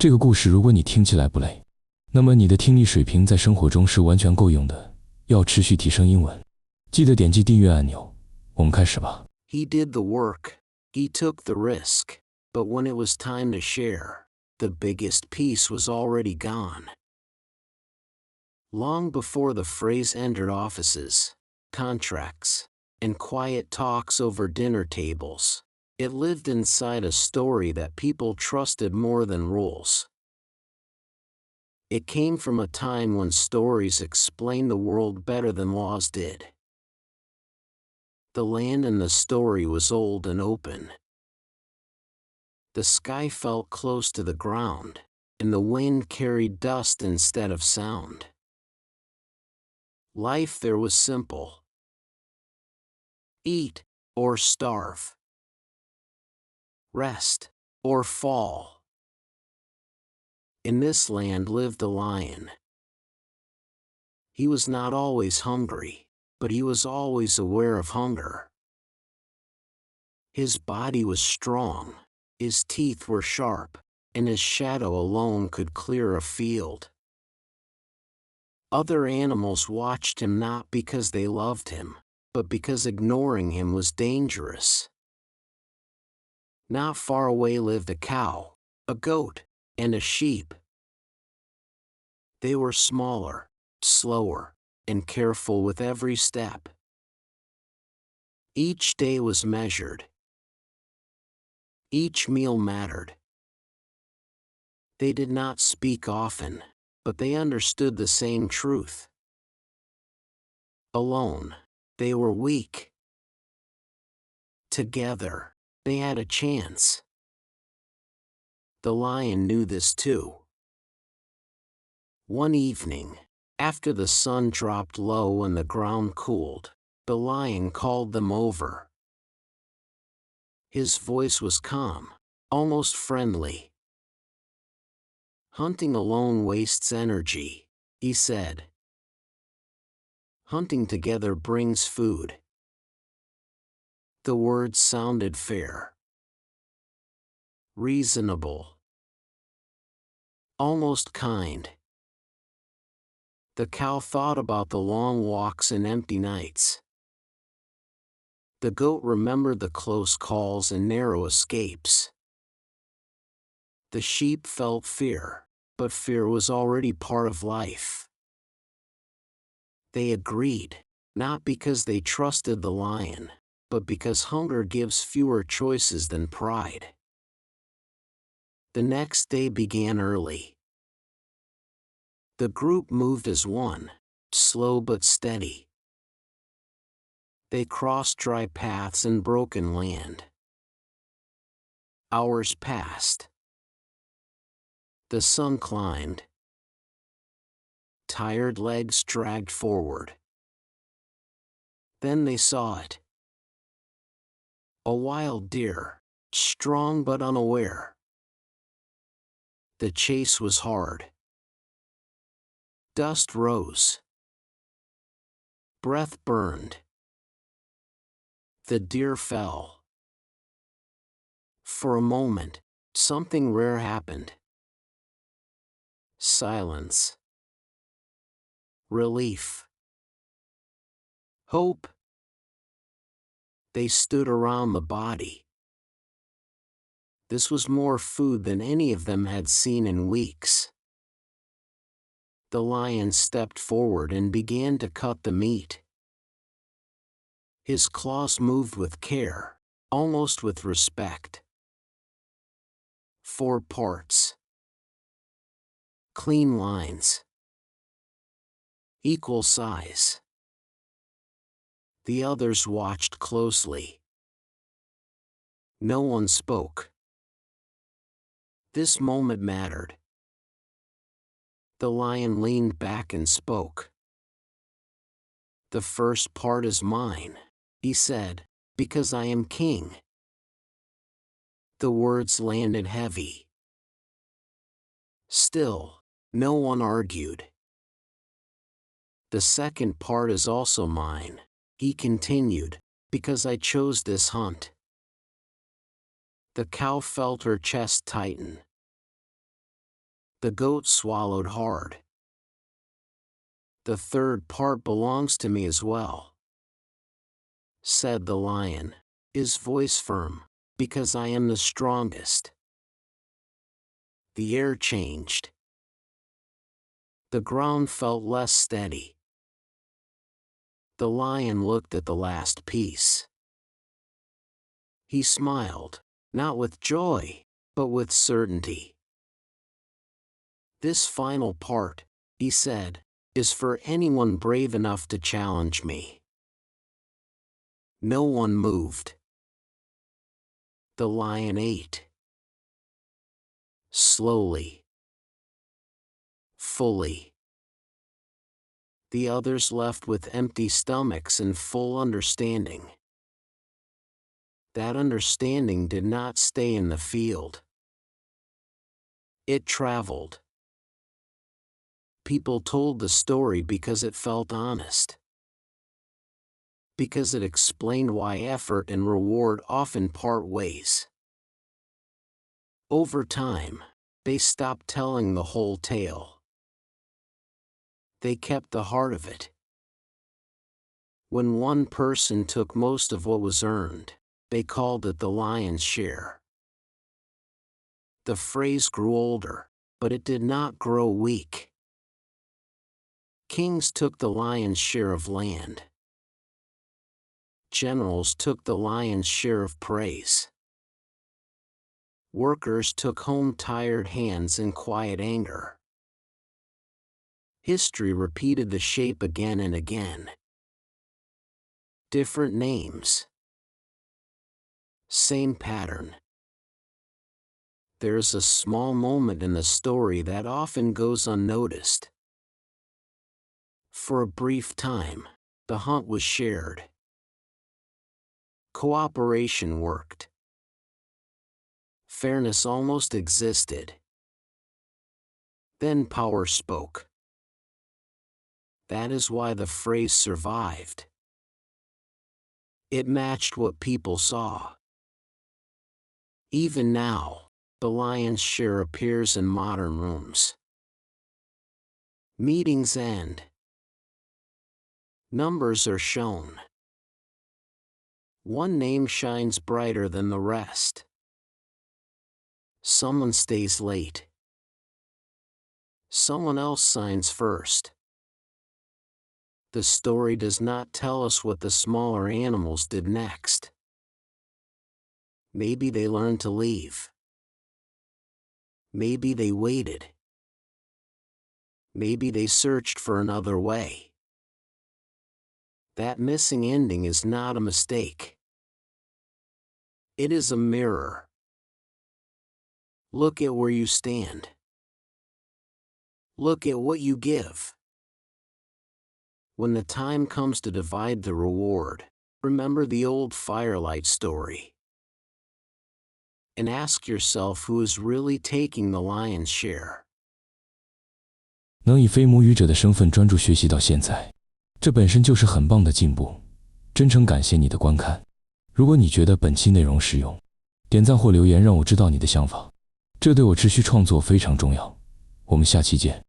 这个故事如果你听起来不累，那么你的听力水平在生活中是完全够用的。要持续提升英文，记得点击订阅按钮。我们开始吧。 He did the work, he took the risk, but when it was time to share, the biggest piece was already gone. Long before the phrase entered offices, contracts, and quiet talks over dinner tables, it lived inside a story that people trusted more than rules. It came from a time when stories explained the world better than laws did. The land in the story was old and open. The sky felt close to the ground, and the wind carried dust instead of sound. Life there was simple. Eat or starve. Rest or fall. In this land lived a lion. He was not always hungry, but he was always aware of hunger. His body was strong, his teeth were sharp, and his shadow alone could clear a field. Other animals watched him not because they loved him, but because ignoring him was dangerous. Not far away lived a cow, a goat, and a sheep. They were smaller, slower, and careful with every step. Each day was measured. Each meal mattered. They did not speak often, but they understood the same truth. Alone, they were weak. Together, they had a chance. The lion knew this too. One evening, after the sun dropped low and the ground cooled, the lion called them over. His voice was calm, almost friendly. "Hunting alone wastes energy," he said. "Hunting together brings food." The words sounded fair, reasonable, almost kind. The cow thought about the long walks and empty nights. The goat remembered the close calls and narrow escapes. The sheep felt fear, but fear was already part of life. They agreed, not because they trusted the lion, but because hunger gives fewer choices than pride. The next day began early. The group moved as one, slow but steady. They crossed dry paths and broken land. Hours passed. The sun climbed. Tired legs dragged forward. Then they saw it. A wild deer, strong but unaware. The chase was hard. Dust rose. Breath burned. The deer fell. For a moment, something rare happened. Silence. Relief. Hope. They stood around the body. This was more food than any of them had seen in weeks. The lion stepped forward and began to cut the meat. His claws moved with care, almost with respect. 4 parts. Clean lines. Equal size. The others watched closely. No one spoke. This moment mattered. The lion leaned back and spoke. "The first part is mine," he said, "because I am king." The words landed heavy. Still, no one argued. "The second part is also mine," he continued, "because I chose this hunt." The cow felt her chest tighten. The goat swallowed hard. The third part belongs to me as well, said the lion, his voice firm, because I am the strongest. The air changed. The ground felt less steady. The lion looked at the last piece. He smiled, not with joy, but with certainty. This final part, he said, is for anyone brave enough to challenge me. No one moved. The lion ate. Slowly. Fully. The others left with empty stomachs and full understanding. That understanding did not stay in the field. It traveled. People told the story because it felt honest. Because it explained why effort and reward often part ways. Over time, they stopped telling the whole tale. They kept the heart of it. When one person took most of what was earned, they called it the lion's share. The phrase grew older, but it did not grow weak. Kings took the lion's share of land. Generals took the lion's share of praise. Workers took home tired hands and quiet anger. History repeated the shape again and again. Different names. Same pattern. There's a small moment in the story that often goes unnoticed. For a brief time, the hunt was shared. Cooperation worked. Fairness almost existed. Then power spoke. That is why the phrase survived. It matched what people saw. Even now, the lion's share appears in modern rooms. Meetings end. Numbers are shown. One name shines brighter than the rest. Someone stays late. Someone else signs first. The story does not tell us what the smaller animals did next. Maybe they learned to leave. Maybe they waited. Maybe they searched for another way. That missing ending is not a mistake. It is a mirror. Look at where you stand. Look at what you give. When the time comes to divide the reward, remember the old firelight story. And ask yourself who is really taking the lion's share. 能以非母语者的身份专注学习到现在，这本身就是很棒的进步。真诚感谢你的观看。如果你觉得本期内容实用，点赞或留言让我知道你的想法，这对我持续创作非常重要。我们下期见。